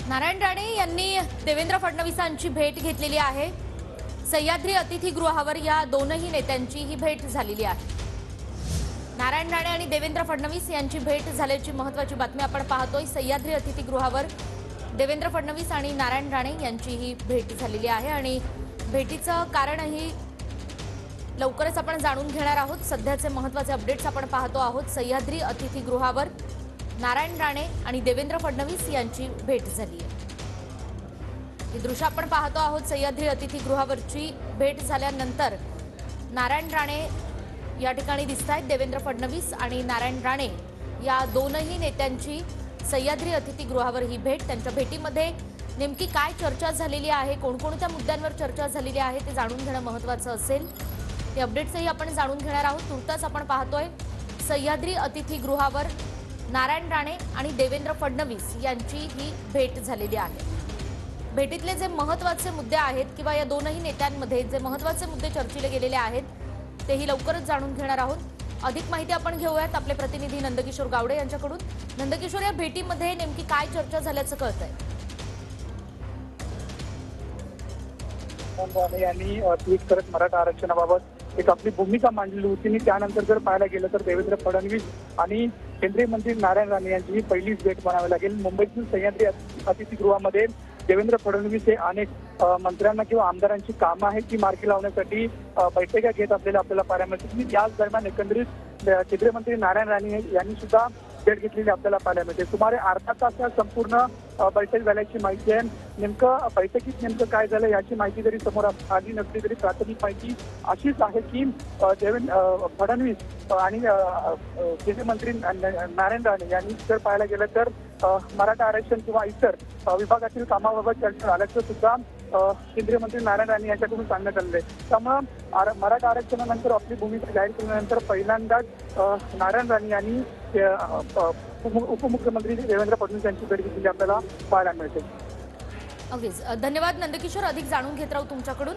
नारायण राणे यांनी देवेंद्र फडणवीसांची भेट घेतलेली आहे। सह्याद्री अतिथीगृहावर या दोनही नेत्यांची ही भेट झालेली आहे। नारायण राणे आणि देवेंद्र फडणवीस यांची भेट झाल्याची महत्त्वाची बातमी आपण पाहतोय। सह्याद्री अतिथीगृहावर देवेंद्र फडणवीस आणि नारायण राणे यांची ही भेट झालेली आहे आणि भेटीचं कारणही लवकरच आपण जाणून घेणार आहोत। सध्याचे महत्त्वाचे अपडेट्स आपण पाहतो आहोत। सह्याद्री अतिथीगृहावर नारायण राणे आणि देवेंद्र फडणवीस यांची भेट झाली आहे। ही दृश्य आपण पाहतो आहोत। सह्याद्री अतिथीगृहावरची भेट झाल्यानंतर नारायण राणे या ठिकाणी दिसतायत। देवेंद्र फडणवीस आणि नारायण राणे या दोनही नेत्यांची सह्याद्री अतिथीगृहावर ही भेट। त्यांच्या भेटीमध्ये नेमकी काय चर्चा झालेली आहे, कोणकोणत्या मुद्द्यांवर चर्चा झालेली आहे ते जाणून घेणं महत्त्वाचं असेल। ते अपडेट्सही आपण जाणून घेणार आहोत। तुर्तास आपण पाहतोय सह्याद्री अतिथीगृहावर नारायण राणे आणि देवेंद्र फडणवीस यांची ही भेट झालेली आहे। भेटीतले जे महत्त्वाचे मुद्दे आहेत किंवा या दोनही नेत्यांमध्ये जे महत्त्वाचे मुद्दे चर्चिले गेलेले आहेत तेही लवकरच जाणून घेणार आहोत। अधिक माहिती आपण घेऊयात आपले प्रतिनिधी नंदकिशोर गावडे यांच्याकडून। नंदकिशोर, या भेटीमध्ये नेमकी काय चर्चा झाल्याचं कळतंय? यांनी ट्विट करत मराठा आरक्षणाबाबत एक आपली भूमिका मांडली होती आणि त्यानंतर जर पाहायला गेलं तर देवेंद्र फडणवीस आणि केंद्रीय मंत्री नारायण राणे यांची ही पहिलीच भेट म्हणावी लागेल। मुंबईतील सह्याद्री अतिथीगृहामध्ये देवेंद्र फडणवीस हे अनेक मंत्र्यांना किंवा आमदारांची कामं आहेत ती मार्गी लावण्यासाठी बैठका घेत असलेल्या आपल्याला पाहायला मिळते। याच दरम्यान एकंदरीत केंद्रीय मंत्री नारायण राणे यांनी सुद्धा भेट घेतलेली आपल्याला पाहायला मिळते। सुमारे अर्धा तास संपूर्ण बैठक झाल्याची माहिती आहे। नेमकं बैठकीत नेमकं काय झालं याची माहिती जरी समोर आली नसली तरी प्राथमिक माहिती अशीच आहे की देवेंद्र फडणवीस आणि केंद्रीय मंत्री नारायण राणे यांनी जर पाहायला गेलं तर मराठा आरक्षण किंवा इतर विभागातील कामाबाबत चर्चा झाल्याचं सुद्धा केंद्रीय मंत्री नारायण राणे यांच्याकडून सांगण्यात आलेलं आहे। त्यामुळे मराठा आरक्षणानंतर आपली भूमिका जाहीर केल्यानंतर पहिल्यांदाच नारायण राणे यांनी उपमुख्यमंत्री देवेंद्र फडणवीस यांची भेट घेतलेली आपल्याला पाहायला मिळते। अगदीच धन्यवाद नंदकिशोर, अधिक जाणून घेत राहू तुमच्याकडून।